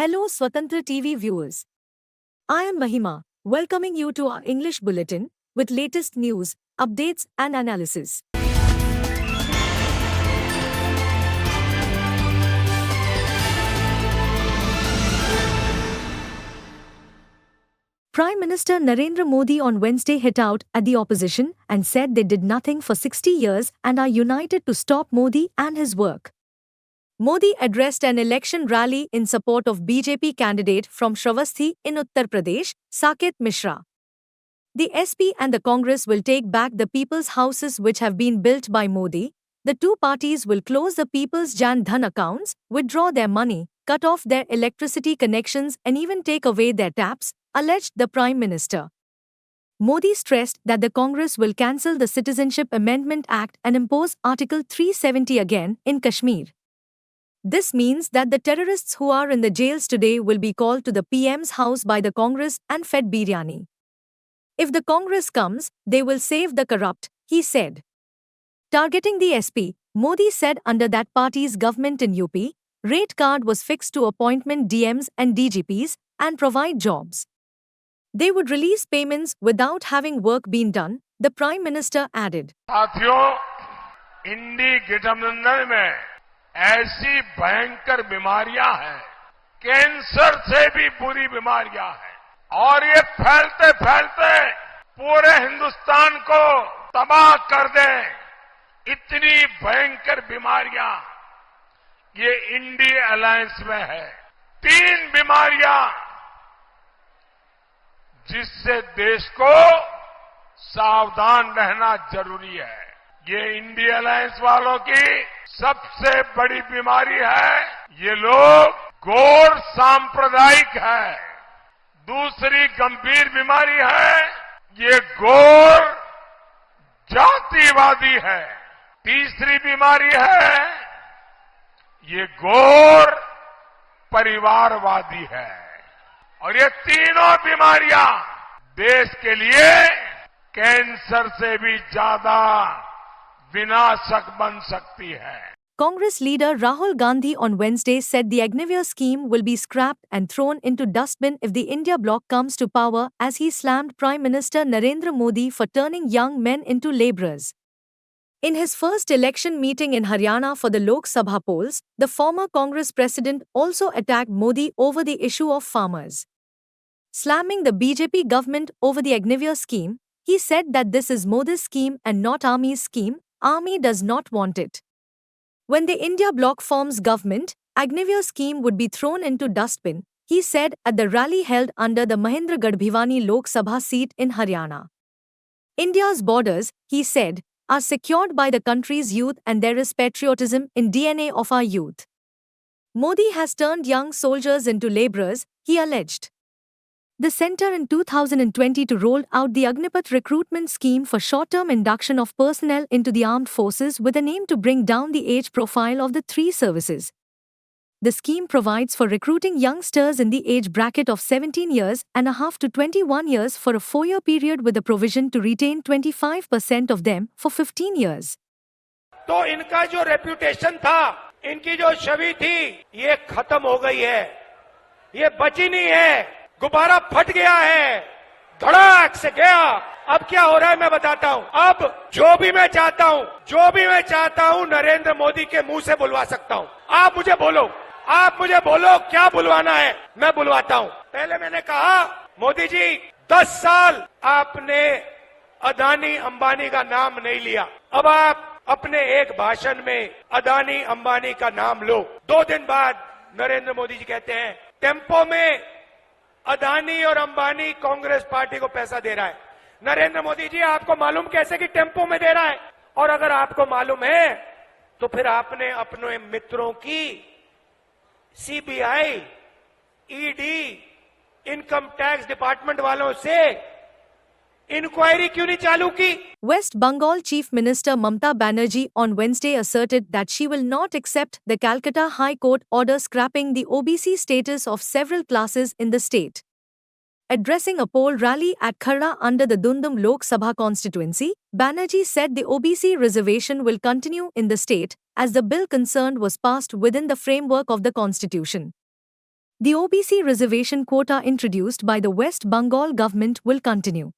Hello Swatantra TV viewers. I am Mahima, welcoming you to our English bulletin with latest news, updates and analysis. Prime Minister Narendra Modi on Wednesday hit out at the opposition and said they did nothing for 60 years and are united to stop Modi and his work. Modi addressed an election rally in support of BJP candidate from Shravasthi in Uttar Pradesh, Saket Mishra. The SP and the Congress will take back the people's houses which have been built by Modi. The two parties will close the people's Jan Dhan accounts, withdraw their money, cut off their electricity connections and even take away their taps, alleged the Prime Minister. Modi stressed that the Congress will cancel the Citizenship Amendment Act and impose Article 370 again in Kashmir. This means that the terrorists who are in the jails today will be called to the PM's house by the Congress and fed biryani. If the Congress comes, they will save the corrupt, he said. Targeting the SP, Modi said under that party's government in UP, rate card was fixed to appointment DMs and DGPs and provide jobs. They would release payments without having work been done, the Prime Minister added. साथियों, इंडी गठबंधन में ऐसी भयंकर बीमारियां हैं, cancer से भी बुरी बीमारियां हैं और ये फैलते फैलते पूरे हिंदुस्तान को तबाह कर दें, इतनी भयंकर बीमारियां ये इंडी अलायंस में है। 3 बीमारियां जिससे देश को सावधान रहना जरूरी है। ये इंडिया अलायंस वालों की सबसे बड़ी बीमारी है। ये लोग गौर सांप्रदायिक है। दूसरी गंभीर बीमारी है, ये गौर जातिवादी है। तीसरी बीमारी है, ये गौर परिवारवादी है। और ये तीनों बीमारियां देश के लिए कैंसर से भी ज्यादा विनाशक बन सकती है। Congress leader Rahul Gandhi on Wednesday said the Agniveer scheme will be scrapped and thrown into dustbin if the India bloc comes to power as he slammed Prime Minister Narendra Modi for turning young men into labourers. In his first election meeting in Haryana for the Lok Sabha polls, the former Congress president also attacked Modi over the issue of farmers. Slamming the BJP government over the Agniveer scheme, he said that this is Modi's scheme and not Army's scheme. Army does not want it. When the India bloc forms government, Agniveer scheme would be thrown into dustbin, he said at the rally held under the Mahendragarh Bhiwani Lok Sabha seat in Haryana. India's borders, he said, are secured by the country's youth and there is patriotism in DNA of our youth. Modi has turned young soldiers into labourers, he alleged. The centre in 2020 rolled out the Agnipath recruitment scheme for short-term induction of personnel into the armed forces with an aim to bring down the age profile of the 3 services. The scheme provides for recruiting youngsters in the age bracket of 17 years and a half to 21 years for a 4-year period with a provision to retain 25% of them for 15 years. तो इनका जो reputation था, इनकी जो छवि थी, ये खत्म हो गई है। ये बची नहीं है। गुब्बारा फट गया है, धड़ाक से गया। अब क्या हो रहा है मैं बताता हूं। अब जो भी मैं चाहता हूं नरेंद्र मोदी के मुंह से बुलवा सकता हूं। आप मुझे बोलो क्या बुलवाना है, मैं बुलवाता हूं। पहले मैंने कहा मोदी जी 10 साल आपने अदानी अंबानी का नाम नहीं लिया, अब आप अपने एक भाषण में अदानी अंबानी का नाम लो। 2 दिन बाद नरेंद्र मोदी जी कहते हैं टेम्पो में अदानी और अंबानी कांग्रेस पार्टी को पैसा दे रहा है। नरेंद्र मोदी जी आपको मालूम कैसे कि टेम्पो में दे रहा है? और अगर आपको मालूम है तो फिर आपने अपने मित्रों की CBI, ED, income tax department वालों से इंक्वायरी क्यों नहीं चालू की? West Bengal Chief Minister Mamata Banerjee on Wednesday asserted that she will not accept the Calcutta High Court order scrapping the OBC status of several classes in the state. Addressing a poll rally at Kharda under the Dundum Lok Sabha constituency, Banerjee said the OBC reservation will continue in the state as the bill concerned was passed within the framework of the constitution. The OBC reservation quota introduced by the West Bengal government will continue.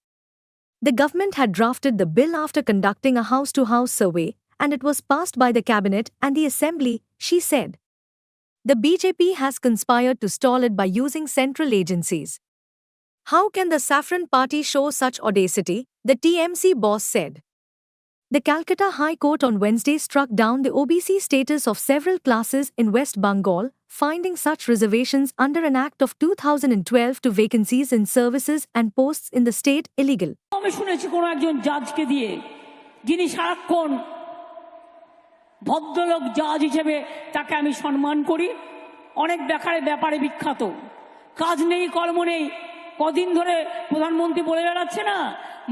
The government had drafted the bill after conducting a house-to-house survey, and it was passed by the cabinet and the assembly, she said. The BJP has conspired to stall it by using central agencies. How can the Saffron Party show such audacity? The TMC boss said. The Calcutta High Court on Wednesday struck down the OBC status of several classes in West Bengal, finding such reservations under an act of 2012 to vacancies in services and posts in the state illegal. আমি শুনেছি কোন একজন জাজকে দিয়ে যিনি সারাক্ষণ ভদ্রলোক জাজ হিসেবে তাকে আমি সম্মান করি, অনেক ব্যাপারে বিখ্যাত, কাজ নেই কর্ম নেই, কদিন ধরে প্রধানমন্ত্রী বলে বেড়াচ্ছে না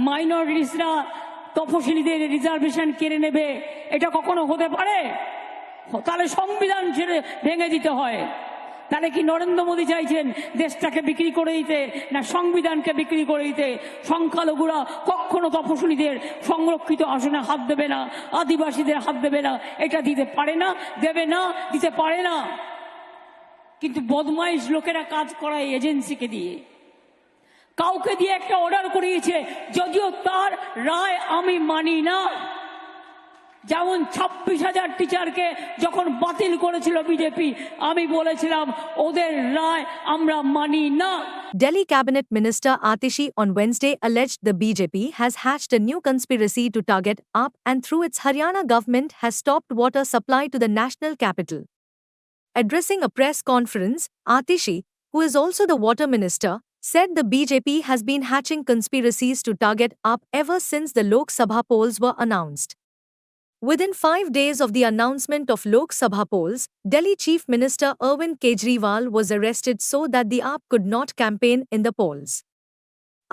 মাইনরিটিসরা তফসিলিদের রিজার্ভেশন কেড়ে নেবে, এটা কখনো হতে পারে? তাহলে সংবিধান ছেড়ে ভেঙে দিতে হয়। তাহলে কি নরেন্দ্র মোদী চাইছেন দেশটাকে বিক্রি করে দিতে, না সংবিধানকে বিক্রি করে দিতে? সংখ্যালঘুরা কখনো তফসিলিদের সংরক্ষিত আসনে হাত দেবে না, আদিবাসীদের হাত দেবে না, এটা দিতে পারে না, দেবে না, দিতে পারে না। কিন্তু বদমাইশ লোকেরা কাজ করায় এজেন্সিকে দিয়ে, কাউকে দিয়ে একটা অর্ডার করিয়েছে, যদিও তার রায় আমি মানি না। যেমন 26,000 টিচারকে যখন বাতিল করেছিল বিজেপি, আমি বলেছিলাম ওদের রায় আমরা মানি না। Delhi Cabinet Minister Atishi on Wednesday alleged the BJP has hatched a new conspiracy to target AAP and through its Haryana government has stopped water supply to the national capital. Addressing a press conference, Atishi, who is also the water minister, said the BJP has been hatching conspiracies to target AAP ever since the Lok Sabha polls were announced. Within 5 days of the announcement of Lok Sabha polls, Delhi Chief Minister Arvind Kejriwal was arrested so that the AAP could not campaign in the polls.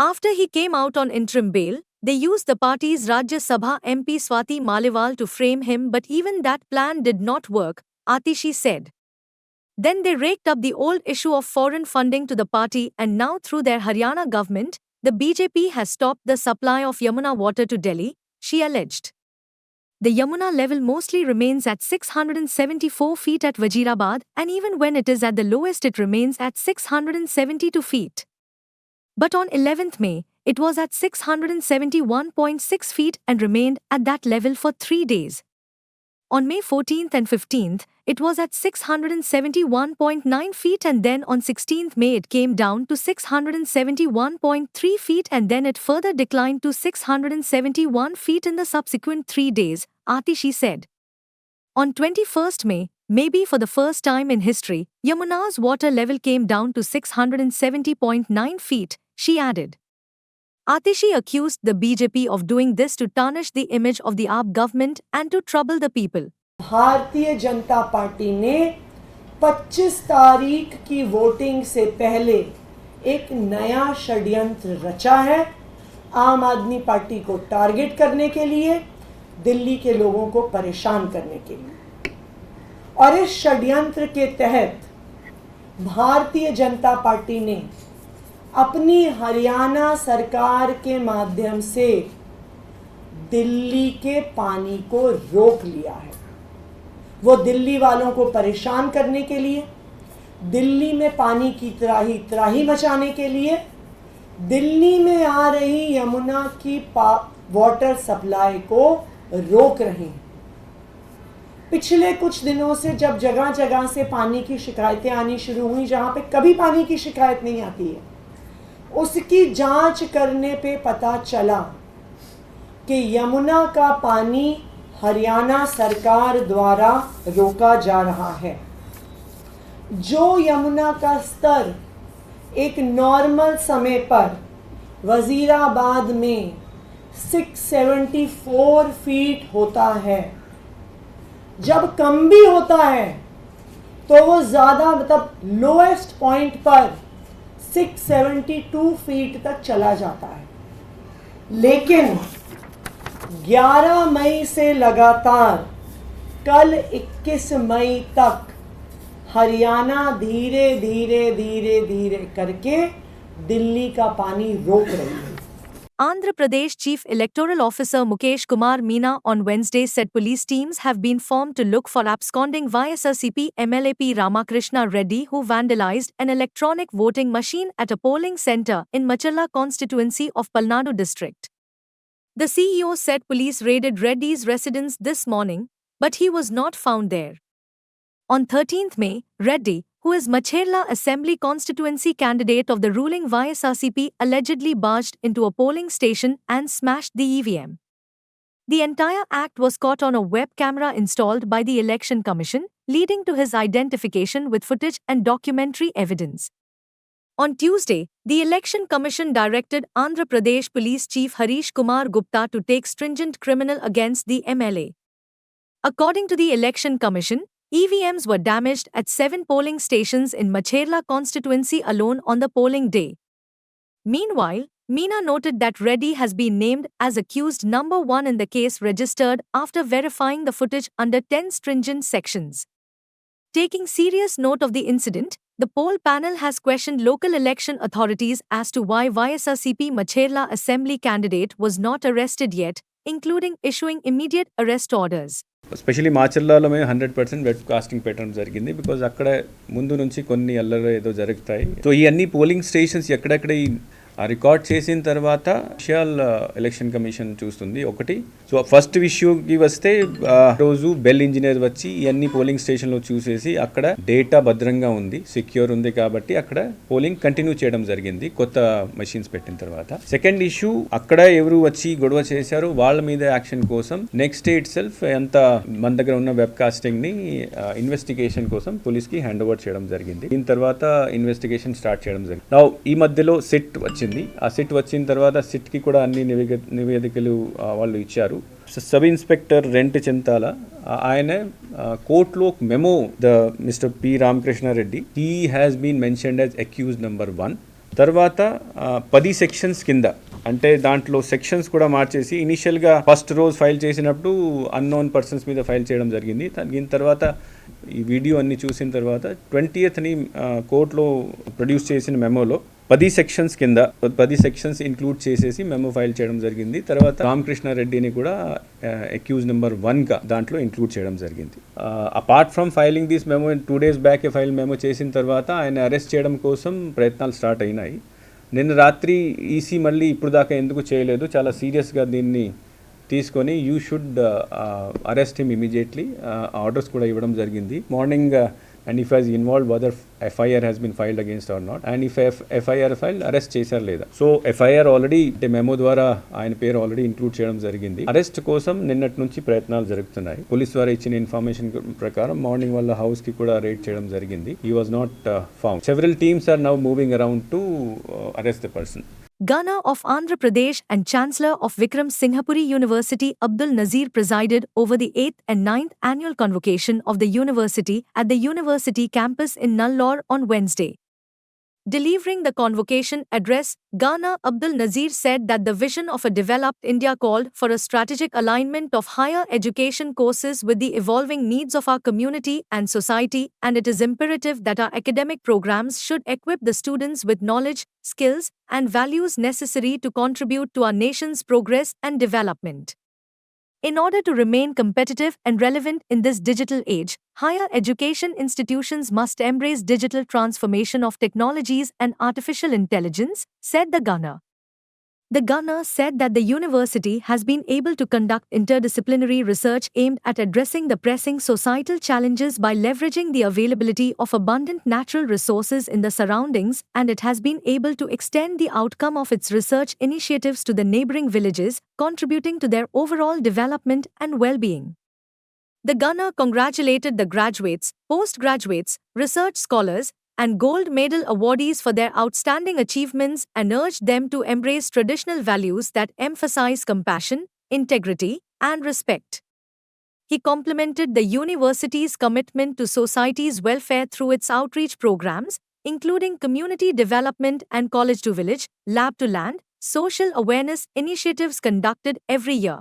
After he came out on interim bail, they used the party's Rajya Sabha MP Swati Maliwal to frame him, but even that plan did not work, Atishi said. Then they raked up the old issue of foreign funding to the party, and now through their Haryana government, the BJP has stopped the supply of Yamuna water to Delhi, she alleged. The Yamuna level mostly remains at 674 feet at Wazirabad, and even when it is at the lowest it remains at 672 feet. But on 11th May, it was at 671.6 feet and remained at that level for 3 days. On May 14th and 15th, it was at 671.9 feet, and then on 16th May it came down to 671.3 feet, and then it further declined to 671 feet in the subsequent 3 days, Atishi said. On 21st May, maybe for the first time in history, Yamuna's water level came down to 670.9 feet, she added. Atishi accused the BJP of doing this to tarnish the image of the AAP government and to trouble the people. Bharatiya Janata party ने 25 तारीख की voting से पहले एक नया षड्यंत्र रचा है, आम आदमी पार्टी को टारगेट करने के लिए, दिल्ली के लोगों को परेशान करने के लिए। और इस षड्यंत्र के तहत भारतीय जनता पार्टी ने अपनी हरियाणा सरकार के माध्यम से दिल्ली के पानी को रोक लिया है। वो दिल्ली वालों को परेशान करने के लिए, दिल्ली में पानी की त्राही मचाने के लिए, दिल्ली में आ रही यमुना की वाटर सप्लाई को रोक रहे हैं। पिछले कुछ दिनों से जब जगह जगह से पानी की शिकायतें आनी शुरू हुई, जहां पे कभी पानी की शिकायत नहीं आती है, उसकी जांच करने पे पता चला कि यमुना का पानी हरियाणा सरकार द्वारा रोका जा रहा है। जो यमुना का स्तर एक नॉर्मल समय पर वजीराबाद में 674 फीट होता है, जब कम भी होता है तो वो ज़्यादा मतलब लोएस्ट पॉइंट पर 672 फीट तक चला जाता है। लेकिन 11 मई से लगातार कल 21 मई तक हरियाणा धीरे धीरे करके दिल्ली का पानी रोक रही है। Andhra Pradesh Chief Electoral Officer Mukesh Kumar Meena on Wednesday said police teams have been formed to look for absconding YSRCP MLA P. Ramakrishna Reddy, who vandalized an electronic voting machine at a polling centre in Machalla constituency of Palnadu district. The CEO said police raided Reddy's residence this morning, but he was not found there. On 13th May, Reddy, who is Machella Assembly constituency candidate of the ruling YSRCP, allegedly barged into a polling station and smashed the EVM. The entire act was caught on a web camera installed by the Election Commission, leading to his identification with footage and documentary evidence. On Tuesday, the Election Commission directed Andhra Pradesh Police Chief Harish Kumar Gupta to take stringent criminal against the MLA. According to the Election Commission, EVMs were damaged at 7 polling stations in Machella constituency alone on the polling day. Meanwhile, Meena noted that Reddy has been named as accused number 1 in the case registered after verifying the footage under 10 stringent sections. Taking serious note of the incident, the poll panel has questioned local election authorities as to why YSRCP Machella Assembly candidate was not arrested yet, including issuing immediate arrest orders. Especially మాచర్లలో మేము 100% web casting పెట్టడం జరిగింది. Because అక్కడ ముందు నుంచి కొన్ని అల్లర్లు ఏదో జరుగుతాయి. సో ఈ అన్ని పోలింగ్ స్టేషన్స్ ఎక్కడెక్కడ ఈ రికార్డ్ చేసిన తర్వాత స్పెషల్ ఎలక్షన్ కమిషన్ చూస్తుంది ఒకటి. సో ఫస్ట్ ఇష్యూకి వస్తే రోజు బెల్ ఇంజనీర్ వచ్చి ఇవన్నీ పోలింగ్ స్టేషన్లో చూసేసి అక్కడ డేటా భద్రంగా ఉంది, సెక్యూర్ ఉంది కాబట్టి అక్కడ పోలింగ్ కంటిన్యూ చేయడం జరిగింది కొత్త మెషిన్స్ పెట్టిన తర్వాత. సెకండ్ ఇష్యూ అక్కడ ఎవరు వచ్చి గొడవ చేశారో వాళ్ళ మీద యాక్షన్ కోసం నెక్స్ట్ డే ఇట్ సెల్ఫ్ ఎంత మన దగ్గర ఉన్న వెబ్ కాస్టింగ్ ని ఇన్వెస్టిగేషన్ కోసం పోలీస్ కి హ్యాండ్ ఓవర్ చేయడం జరిగింది. దీని తర్వాత ఇన్వెస్టిగేషన్ స్టార్ట్ చేయడం జరిగింది. నౌ ఈ మధ్యలో సిట్ వచ్చింది. ఆ సిట్ వచ్చిన తర్వాత సిట్ కి కూడా అన్ని నివేదికలు వాళ్ళు ఇచ్చారు. సబ్ ఇన్స్పెక్టర్ రెంట్ చింతాల ఆయన కోర్టులో memo the mister P Ramakrishna Reddy he has been mentioned as accused number 1. తర్వాత 10 సెక్షన్స్ కింద అంటే దాంట్లో సెక్షన్స్ కూడా మార్చేసి ఇనిషియల్గా ఫస్ట్ రోజు ఫైల్ చేసినప్పుడు అన్నోన్ పర్సన్స్ మీద ఫైల్ చేయడం జరిగింది. దీని తర్వాత ఈ వీడియో అన్ని చూసిన తర్వాత 20th కోర్టులో ప్రొడ్యూస్ చేసిన మెమోలో 10 సెక్షన్స్ కింద 10 సెక్షన్స్ ఇంక్లూడ్ చేసేసి మెమో ఫైల్ చేయడం జరిగింది. తర్వాత రామకృష్ణ రెడ్డిని కూడా అక్యూజ్ నెంబర్ 1గా దాంట్లో ఇంక్లూడ్ చేయడం జరిగింది. Apart from filing this memo 2 days back file memo చేసిన తర్వాత ఆయన అరెస్ట్ చేయడం కోసం ప్రయత్నాలు స్టార్ట్ అయినాయి. నిన్న రాత్రి ఈసీ మళ్ళీ ఇప్పుడు దాకా ఎందుకు చేయలేదు, చాలా సీరియస్గా దీన్ని తీసుకొని you should arrest him immediately orders కూడా ఇవ్వడం జరిగింది. Morning and if has involved whether FIR has been filed against or not, and if FIR filed arrest చేశారు లేదా. సో FIR ఆల్రెడీ మెమో ద్వారా ఆయన పేరు ఆల్రెడీ ఇంక్లూడ్ చేయడం జరిగింది. అరెస్ట్ కోసం నిన్నటి నుంచి ప్రయత్నాలు జరుగుతున్నాయి. పోలీస్ ద్వారా ఇచ్చిన ఇన్ఫర్మేషన్ ప్రకారం మార్నింగ్ వాళ్ళ హౌస్ కి కూడా రేడ్ చేయడం జరిగింది. He was not found. Several teams are now moving around to arrest the person. Governor of Andhra Pradesh and Chancellor of Vikram Singhapuri University Abdul Nazir presided over the 8th and 9th annual convocation of the university at the university campus in Nallore on Wednesday. Delivering the convocation address, Governor Abdul Nazir said that the vision of a developed India called for a strategic alignment of higher education courses with the evolving needs of our community and society, and it is imperative that our academic programs should equip the students with knowledge, skills, and values necessary to contribute to our nation's progress and development. In order to remain competitive and relevant in this digital age, higher education institutions must embrace digital transformation of technologies and artificial intelligence, said the governor. The governor said that the university has been able to conduct interdisciplinary research aimed at addressing the pressing societal challenges by leveraging the availability of abundant natural resources in the surroundings, and it has been able to extend the outcome of its research initiatives to the neighboring villages, contributing to their overall development and well-being. The governor congratulated the graduates, postgraduates, research scholars, and gold medal awardees for their outstanding achievements and urged them to embrace traditional values that emphasize compassion, integrity, and respect. He complimented the university's commitment to society's welfare through its outreach programs, including community development and college to village, lab to land, social awareness initiatives conducted every year.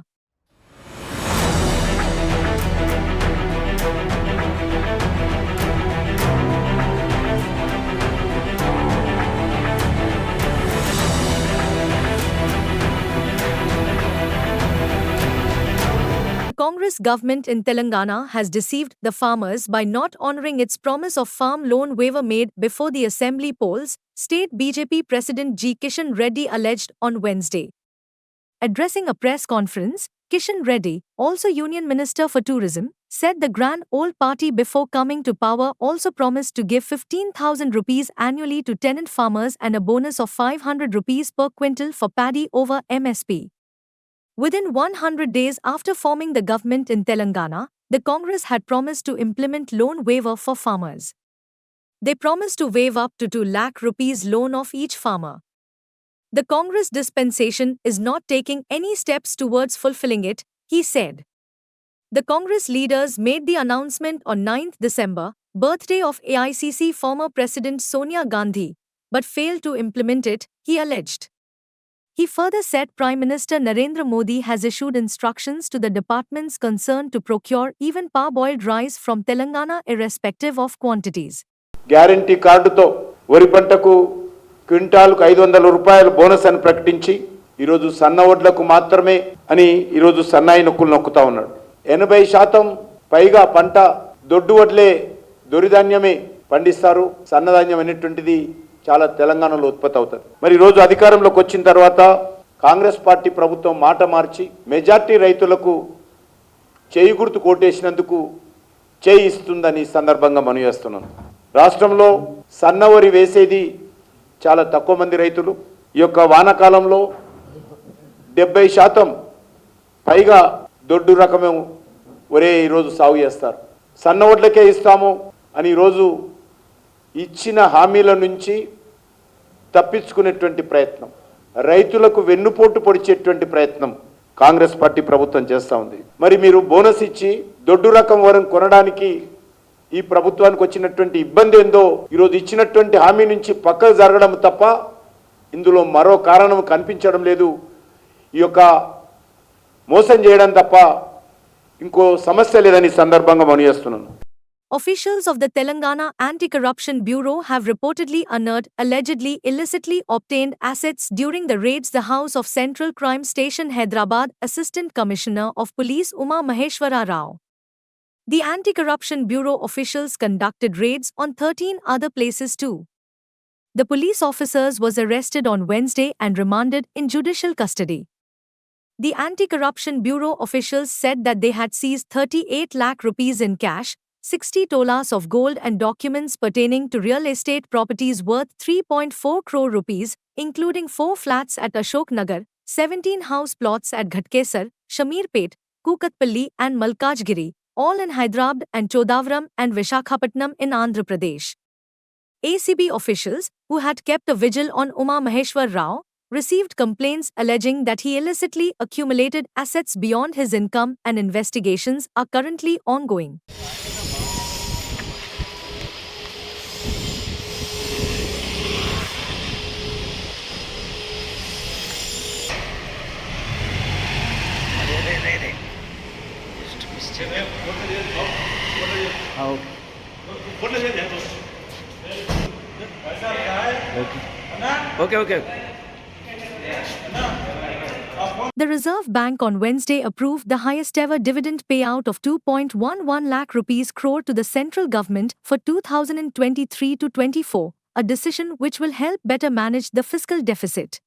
government in Telangana has deceived the farmers by not honoring its promise of farm loan waiver made before the assembly polls, State BJP President G. Kishan Reddy alleged on Wednesday. Addressing a press conference, Kishan Reddy, also Union Minister for Tourism, said the Grand Old Party before coming to power also promised to give 15,000 rupees annually to tenant farmers and a bonus of 500 rupees per quintal for paddy over MSP. Within 100 days after forming the government in Telangana, the Congress had promised to implement loan waiver for farmers. They promised to waive up to 2 lakh rupees loan of each farmer. The Congress dispensation is not taking any steps towards fulfilling it, he said. The Congress leaders made the announcement on 9th December, birthday of AICC former President Sonia Gandhi, but failed to implement it, he alleged. He further said Prime Minister Narendra Modi has issued instructions to the departments concerned to procure even parboiled rice from Telangana irrespective of quantities. Guarantee కార్డుతో వరి పంటకు క్వింటాల్కు 500 రూపాయలు bonus అని ప్రకటించి ఈరోజు సన్న వడ్లకు మాత్రమే అని ఈరోజు సన్నాయి నొక్కులు నొక్కుతా ఉన్నాడు. 80% పైగా పంట దొడ్డు వడ్లే దొరిధాన్యమే పండిస్తారు. సన్నధాన్యం అనేటువంటిది చాలా తెలంగాణలో ఉత్పత్తి అవుతుంది. మరి ఈరోజు అధికారంలోకి వచ్చిన తర్వాత కాంగ్రెస్ పార్టీ ప్రభుత్వం మాట మార్చి మెజార్టీ రైతులకు చేయి గుర్తు కోటేసినందుకు చేయి ఇస్తుందని సందర్భంగా మనవి చేస్తున్నాను. రాష్ట్రంలో సన్నవరి వేసేది చాలా తక్కువ మంది రైతులు. ఈ యొక్క వానాకాలంలో 70% పైగా దొడ్డు రకమే ఒరే ఈరోజు సాగు చేస్తారు. సన్న వడ్లకే ఇస్తాము అని ఈరోజు ఇచ్చిన హామీల నుంచి తప్పించుకునేటువంటి ప్రయత్నం, రైతులకు వెన్నుపోటు పొడిచేటువంటి ప్రయత్నం కాంగ్రెస్ పార్టీ ప్రభుత్వం చేస్తూ ఉంది. మరి మీరు బోనస్ ఇచ్చి దొడ్డు రకం వరం కొనడానికి ఈ ప్రభుత్వానికి వచ్చినటువంటి ఇబ్బంది ఏందో ఈరోజు ఇచ్చినటువంటి హామీ నుంచి పక్కకు జరగడం తప్ప ఇందులో మరో కారణం కనిపించడం లేదు. ఈ యొక్క మోసం చేయడం తప్ప ఇంకో సమస్య లేదని సందర్భంగా మనవి చేస్తున్నాను. Officials of the Telangana Anti-Corruption Bureau have reportedly unearthed allegedly illicitly obtained assets during the raids the house of Central Crime Station Hyderabad Assistant Commissioner of Police Uma Maheshwara Rao. The Anti-Corruption Bureau officials conducted raids on 13 other places too. The police officers was arrested on Wednesday and remanded in judicial custody. The Anti-Corruption Bureau officials said that they had seized 38 lakh rupees in cash, 60 tolas of gold and documents pertaining to real estate properties worth 3.4 crore rupees, including 4 flats at Ashok Nagar, 17 house plots at Ghatkesar, Shamirpet, Kukatpalli and Malkajgiri, all in Hyderabad and Chodavaram and Vishakhapatnam in Andhra Pradesh. ACB officials, who had kept a vigil on Uma Maheshwar Rao, received complaints alleging that he illicitly accumulated assets beyond his income and investigations are currently ongoing. Okay. The Reserve Bank on Wednesday approved the highest ever dividend payout of 2.11 lakh rupees crore to the central government for 2023 to 24, a decision which will help better manage the fiscal deficit.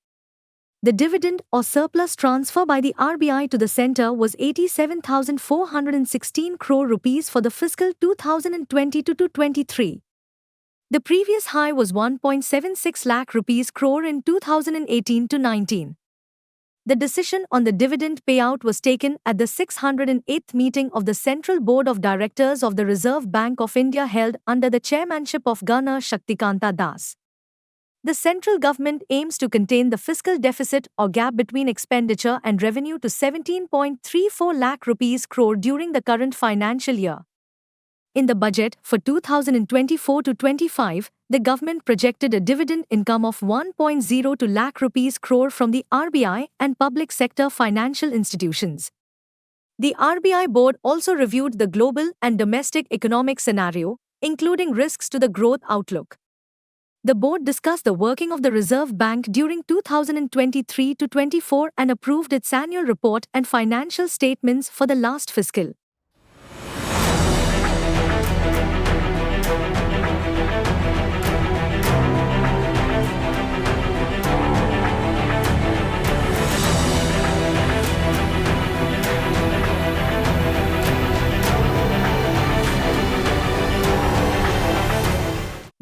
The dividend or surplus transfer by the RBI to the centre was 87,416 crore rupees for the fiscal 2022 to 23. The previous high was 1.76 lakh rupees crore in 2018 to 19. The decision on the dividend payout was taken at the 608th meeting of the Central Board of Directors of the Reserve Bank of India held under the chairmanship of Governor Shaktikanta Das. The central government aims to contain the fiscal deficit or gap between expenditure and revenue to 17.34 lakh rupees crore during the current financial year. In the budget for 2024 to 25, the government projected a dividend income of 1.02 lakh rupees crore from the RBI and public sector financial institutions. The RBI board also reviewed the global and domestic economic scenario, including risks to the growth outlook. The board discussed the working of the Reserve Bank during 2023 to 24 and approved its annual report and financial statements for the last fiscal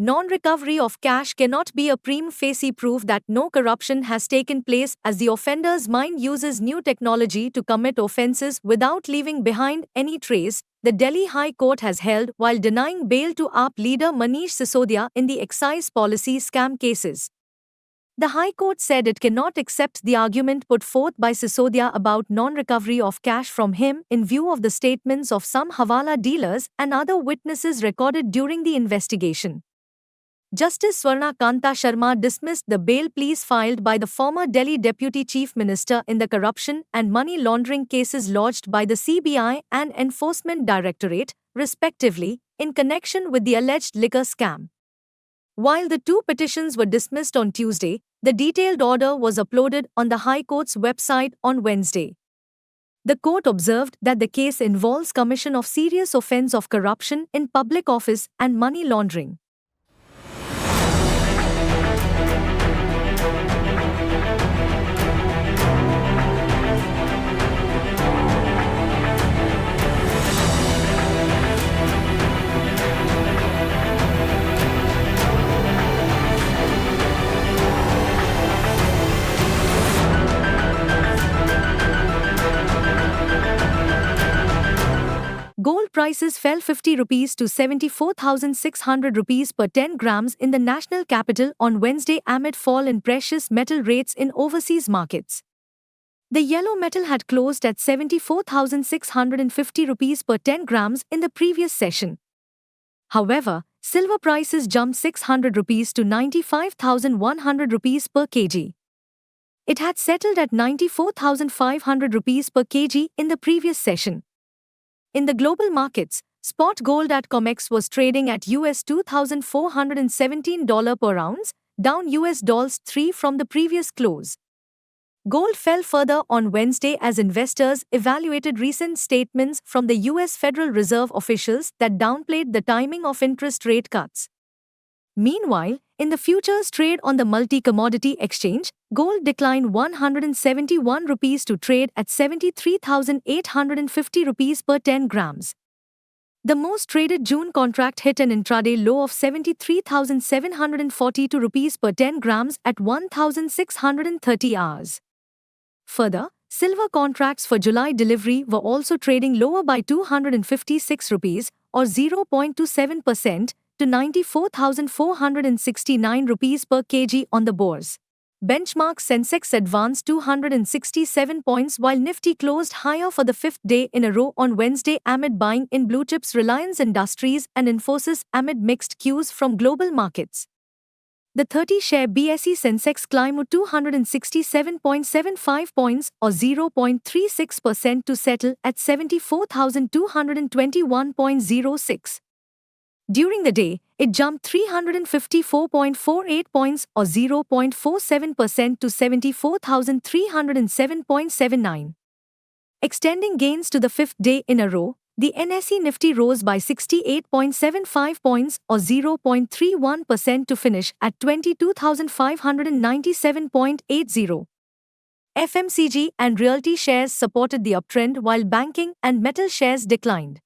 Non-recovery of cash cannot be a prima facie proof that no corruption has taken place, as the offender's mind uses new technology to commit offences without leaving behind any trace, the Delhi High Court has held while denying bail to AAP leader Manish Sisodia in the excise policy scam cases. The High Court said it cannot accept the argument put forth by Sisodia about non-recovery of cash from him in view of the statements of some Hawala dealers and other witnesses recorded during the investigation. Justice Swarna Kanta Sharma dismissed the bail pleas filed by the former Delhi Deputy Chief Minister in the corruption and money laundering cases lodged by the CBI and Enforcement Directorate, respectively, in connection with the alleged liquor scam. While the two petitions were dismissed on Tuesday, the detailed order was uploaded on the High Court's website on Wednesday. The court observed that the case involves commission of serious offence of corruption in public office and money laundering. Gold prices fell 50 rupees to 74,600 rupees per 10 grams in the national capital on Wednesday amid fall in precious metal rates in overseas markets. The yellow metal had closed at 74,650 rupees per 10 grams in the previous session. However, silver prices jumped 600 rupees to 95,100 rupees per kg. It had settled at 94,500 rupees per kg in the previous session. In the global markets, spot gold at COMEX was trading at US $2,417 per ounce, down $3 from the previous close. Gold fell further on Wednesday as investors evaluated recent statements from the US Federal Reserve officials that downplayed the timing of interest rate cuts. Meanwhile, in the futures trade on the multi-commodity exchange, gold declined 171 rupees to trade at 73,850 rupees per 10 grams. The most traded June contract hit an intraday low of 73,742 rupees per 10 grams at 1,630 hours. Further, silver contracts for July delivery were also trading lower by 256 rupees or 0.27% to 94,469 rupees per kg on the bourse. Benchmark Sensex advanced 267 points while Nifty closed higher for the fifth day in a row on Wednesday amid buying in blue chips Reliance Industries and Infosys amid mixed cues from global markets. The 30-share BSE Sensex climbed 267.75 points or 0.36% to settle at 74,221.06. During the day, it jumped 354.48 points or 0.47% to 74,307.79. Extending gains to the fifth day in a row, the NSE Nifty rose by 68.75 points or 0.31% to finish at 22,597.80. FMCG and realty shares supported the uptrend while banking and metal shares declined.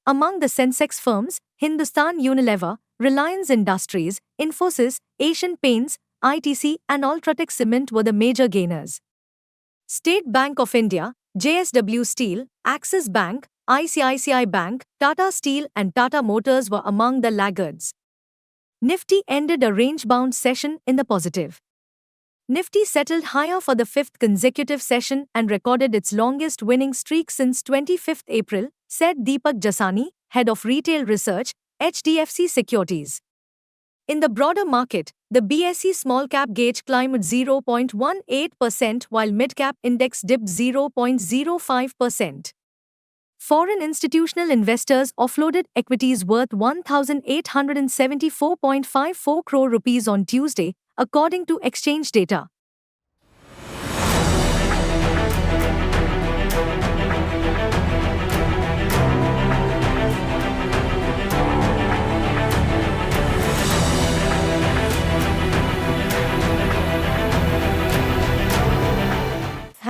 Among the Sensex firms, Hindustan Unilever, Reliance Industries, Infosys, Asian Paints, ITC and Ultratech Cement were the major gainers. State Bank of India, JSW Steel, Axis Bank, ICICI Bank, Tata Steel and Tata Motors were among the laggards. Nifty ended a range-bound session in the positive. Nifty settled higher for the fifth consecutive session and recorded its longest winning streak since 25 April, said Deepak Jasani, head of retail research, HDFC Securities. In the broader market, the BSE small cap gauge climbed 0.18% while mid-cap index dipped 0.05%. Foreign institutional investors offloaded equities worth 1,874.54 crore rupees on Tuesday, according to exchange data.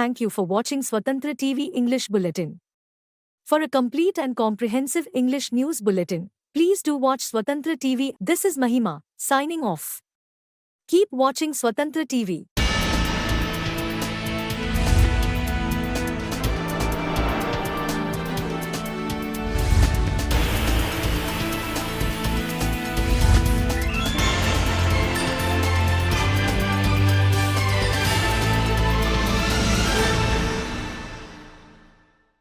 Thank you for watching Swatantra TV English Bulletin. For a complete and comprehensive English news bulletin, Please do watch Swatantra TV. This is Mahima, signing off. Keep watching Swatantra TV.